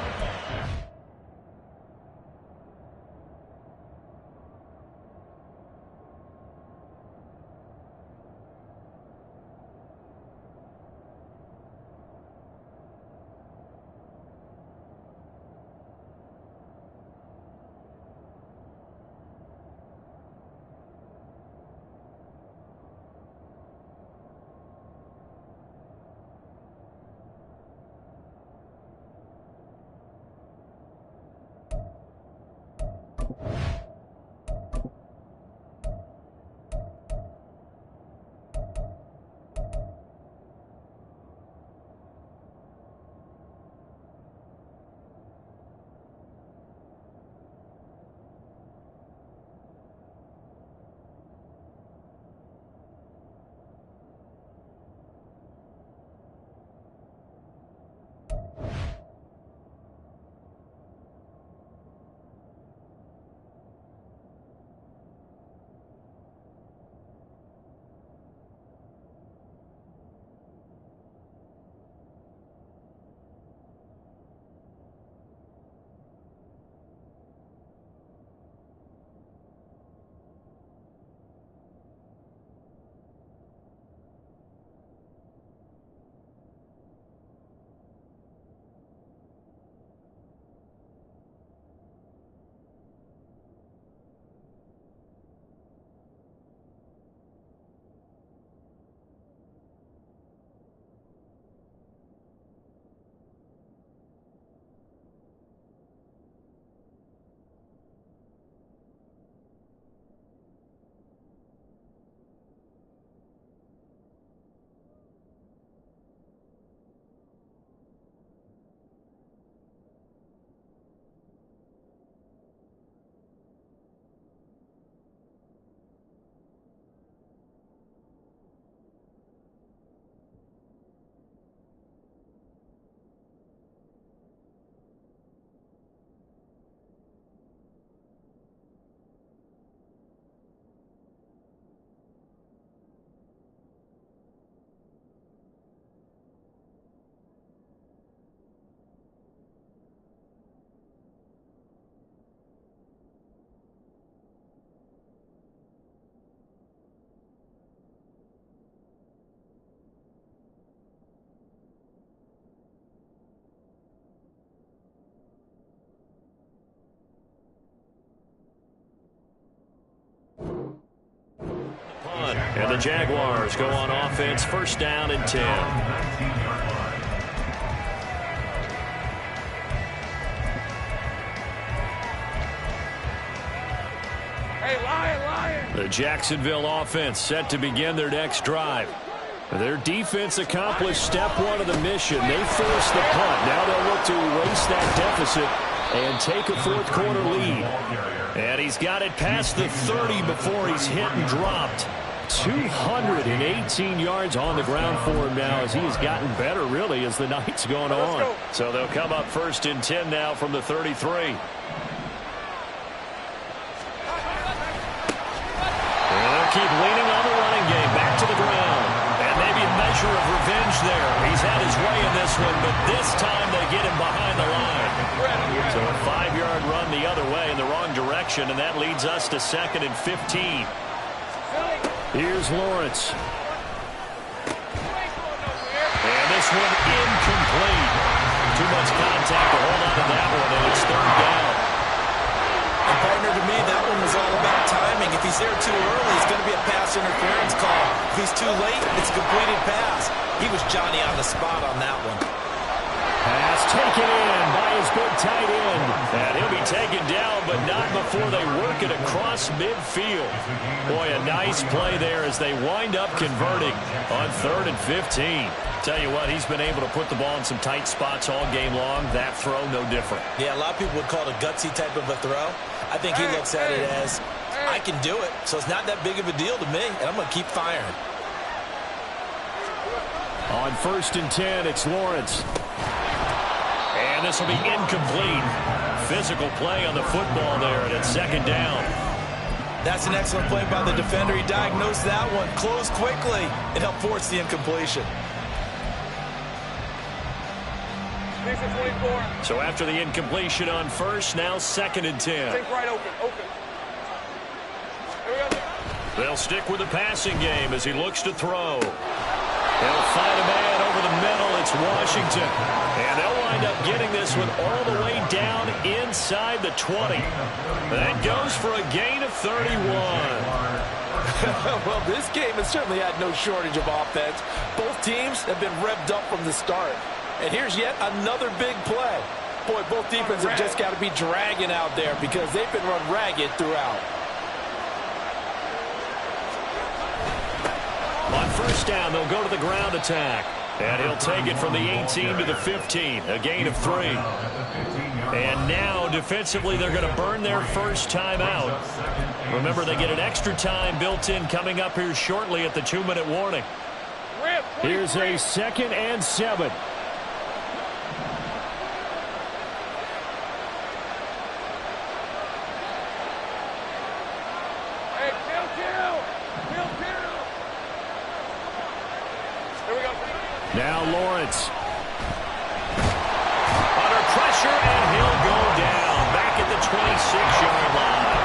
And the Jaguars go on offense, first down and 10. Hey, Lion! The Jacksonville offense set to begin their next drive. Their defense accomplished step one of the mission. They forced the punt. Now they'll look to erase that deficit and take a fourth quarter lead. And he's got it past the 30 before he's hit and dropped. 218 yards on the ground for him now as he has gotten better, really, as the night's gone on. So they'll come up first and 10 now from the 33. Keep leaning on the running game. Back to the ground. And maybe a measure of revenge there. He's had his way in this one, but this time they get him behind the line. So a 5-yard run the other way in the wrong direction, and that leads us to 2nd and 15. Here's Lawrence. And this one incomplete. Too much contact to hold on to that one, and it's 3rd down. And partner, to me, that one was all about timing. If he's there too early, it's going to be a pass interference call. If he's too late, it's a completed pass. He was Johnny on the spot on that one. Pass taken in by his big tight end. And he'll be taken down, but not before they work it across midfield. Boy, a nice play there as they wind up converting on 3rd and 15. Tell you what, he's been able to put the ball in some tight spots all game long. That throw, no different. Yeah, a lot of people would call it a gutsy type of a throw. I think he looks at it as, I can do it, so it's not that big of a deal to me, and I'm going to keep firing. On 1st and 10, it's Lawrence. And this will be incomplete. Physical play on the football there, and it's 2nd down. That's an excellent play by the defender. He diagnosed that one, closed quickly, and helped force the incompletion. So after the incompletion on 1st, now 2nd and 10. Think right, open. They'll stick with the passing game as he looks to throw. They'll find a man over the middle. It's Washington. And they'll wind up getting this one all the way down inside the 20. That goes for a gain of 31. Well, this game has certainly had no shortage of offense. Both teams have been revved up from the start. And here's yet another big play. Boy, both defenses have just got to be dragging out there because they've been run ragged throughout. On 1st down, they'll go to the ground attack. And he'll take it from the 18 to the 15, a gain of 3. And now, defensively, they're going to burn their first time out. Remember, they get an extra time built in coming up here shortly at the 2-minute warning. Here's a 2nd and 7. Now Lawrence. Under pressure, and he'll go down. Back at the 26-yard line.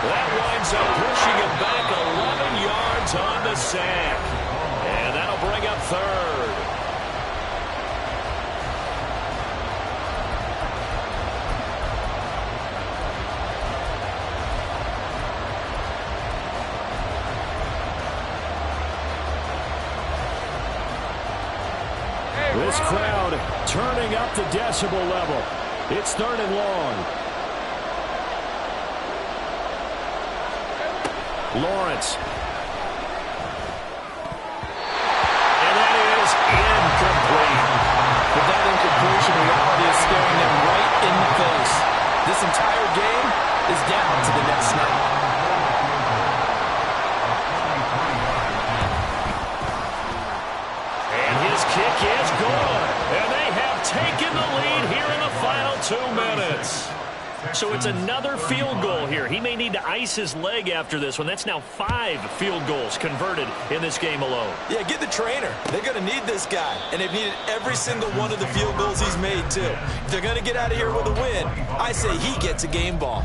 That winds up pushing him back 11 yards on the sack. And that'll bring up 3rd. This crowd turning up the decibel level. It's 3rd and long. Lawrence. And that is incomplete. But that incompletion reality is staring them right in the face. This entire game is down to the next snap. Kick is good, and they have taken the lead here in the final 2 minutes. So it's another field goal here. He may need to ice his leg after this one. That's now 5 field goals converted in this game alone. Yeah, get the trainer. They're going to need this guy, and they've needed every single one of the field goals he's made, too. If they're going to get out of here with a win, I say he gets a game ball.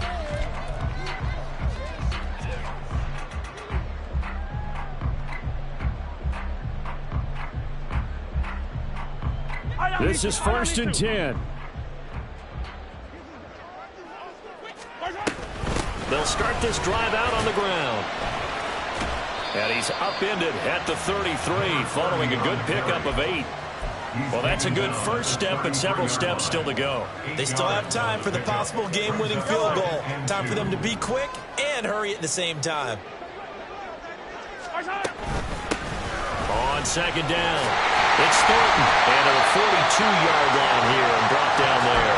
This is 1st and 10. They'll start this drive out on the ground. And he's upended at the 33, following a good pickup of 8. Well, that's a good first step, but several steps still to go. They still have time for the possible game-winning field goal. Time for them to be quick and hurry at the same time. On second down, it's Thornton. And a 42-yard line here and brought down there.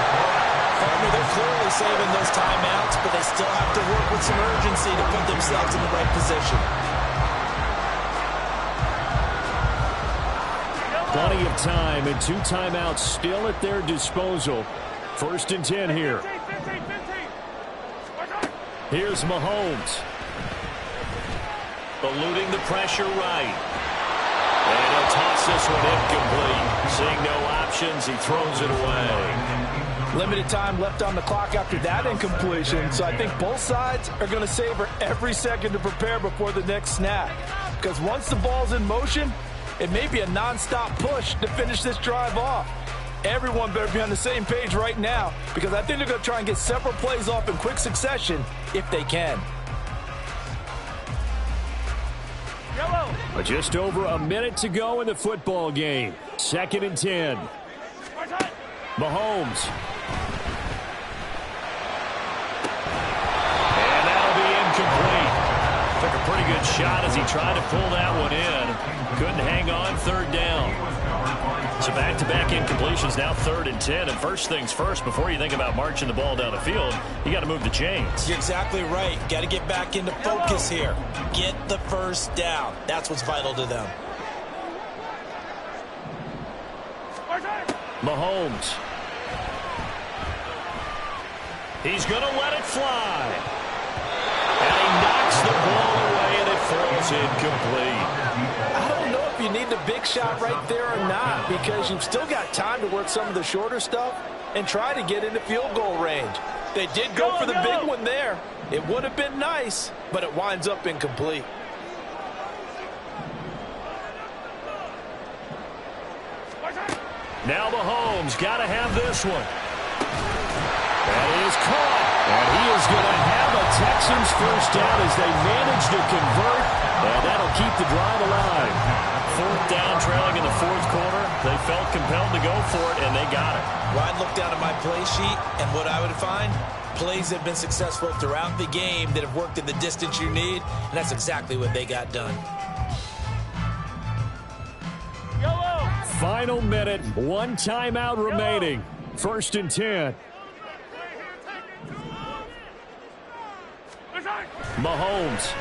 They're clearly saving those timeouts, but they still have to work with some urgency to put themselves in the right position. Plenty of time and 2 timeouts still at their disposal. 1st and 10 here. Here's Mahomes. Eluding the pressure right. And he'll toss this one incomplete. Seeing no options, he throws it away. Limited time left on the clock after that incompletion, so I think both sides are going to savor every second to prepare before the next snap. Because once the ball's in motion, it may be a non-stop push to finish this drive off. Everyone better be on the same page right now, because I think they're going to try and get several plays off in quick succession if they can. But just over a minute to go in the football game. 2nd and 10. Mahomes. And that'll be incomplete. Took a pretty good shot as he tried to pull that one in. Couldn't hang on 3rd down. So back-to-back incompletions, now 3rd and 10. And first things first, before you think about marching the ball down the field, you got to move the chains. You're exactly right. Got to get back into focus here. Get the first down. That's what's vital to them. Mahomes. He's going to let it fly. And he knocks the ball away, and it falls incomplete. I don't know if you need the big shot right there or not, because you've still got time to work some of the shorter stuff and try to get into field goal range. They did go for the big one there. It would have been nice, but it winds up incomplete. Now Mahomes got to have this one. That is caught. And he is going to have a Texans first down as they manage to convert. And that'll keep the drive alive. 4th down, trailing in the 4th quarter. They felt compelled to go for it, and they got it. Well, I'd look down at my play sheet, and what I would find, plays have been successful throughout the game that have worked in the distance you need, and that's exactly what they got done. Final minute, 1 timeout remaining. 1st and 10. Mahomes.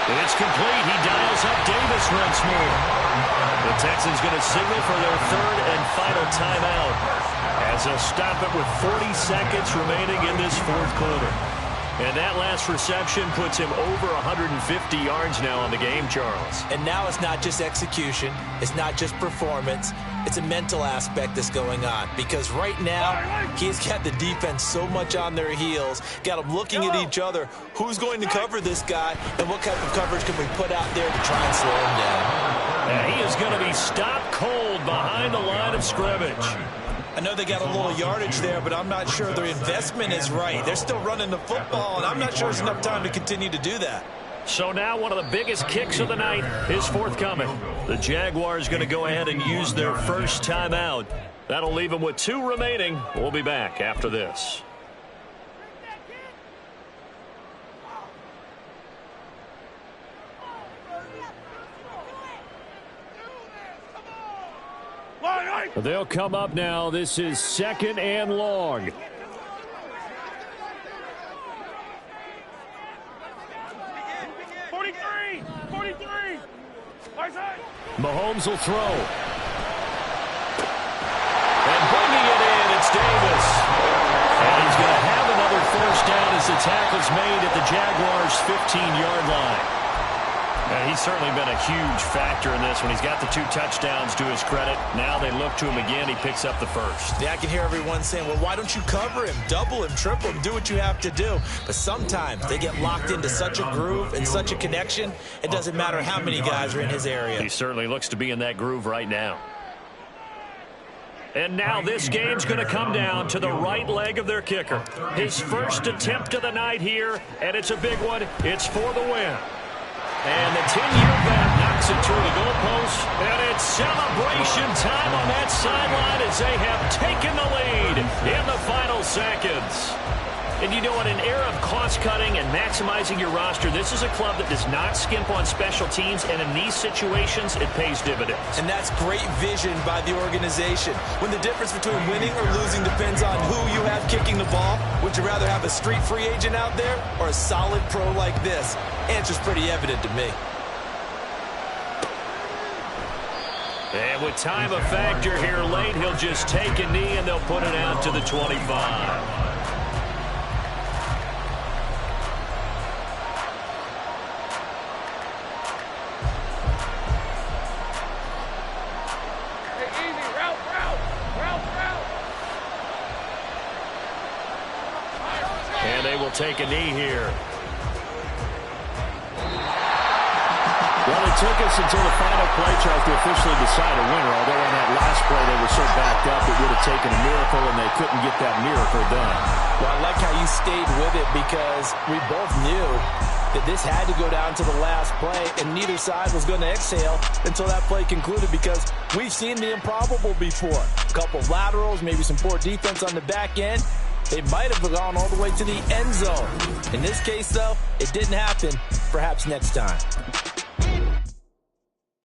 It's complete. He dials up Davis once more. The Texans going to signal for their 3rd and final timeout as they'll stop it with 40 seconds remaining in this 4th quarter. And that last reception puts him over 150 yards now on the game, Charles. And now it's not just execution. It's not just performance. It's a mental aspect that's going on. Because right now, he's got the defense so much on their heels, got them looking at each other. Who's going to cover this guy, and what type of coverage can we put out there to try and slow him down? And he is going to be stopped cold behind the line of scrimmage. I know they got a little yardage there, but I'm not sure their investment is right. They're still running the football, and I'm not sure there's enough time to continue to do that. So now one of the biggest kicks of the night is forthcoming. The Jaguars going to go ahead and use their first timeout. That'll leave them with 2 remaining. We'll be back after this. They'll come up now. This is 2nd and long. Mahomes will throw. And bringing it in, it's Davis. And he's going to have another first down as the tackle's made at the Jaguars' 15-yard line. And he's certainly been a huge factor in this one. He's got the 2 touchdowns to his credit. Now they look to him again. He picks up the first. Yeah, I can hear everyone saying, well, why don't you cover him, double him, triple him, do what you have to do. But sometimes they get locked into such a groove and such a connection, it doesn't matter how many guys are in his area. He certainly looks to be in that groove right now. And now this game's going to come down to the right leg of their kicker. His first attempt of the night here, and it's a big one. It's for the win. And the 10-year vet knocks it to the goalpost. And it's celebration time on that sideline as they have taken the lead in the final seconds. And you know, in an era of cost-cutting and maximizing your roster, this is a club that does not skimp on special teams, and in these situations, it pays dividends. And that's great vision by the organization. When the difference between winning or losing depends on who you have kicking the ball, would you rather have a street free agent out there or a solid pro like this? Answer's pretty evident to me. And with time a factor here late, he'll just take a knee and they'll put it out to the 25. And they will take a knee here. Well, it took us until the final play, Charles, to officially decide a winner. Although on that last play they were so backed up, it would have taken a miracle, and they couldn't get that miracle done. Well, I like how you stayed with it because we both knew that this had to go down to the last play, and neither side was going to exhale until that play concluded because we've seen the improbable before. A couple of laterals, maybe some poor defense on the back end. They might have gone all the way to the end zone. In this case, though, it didn't happen. Perhaps next time.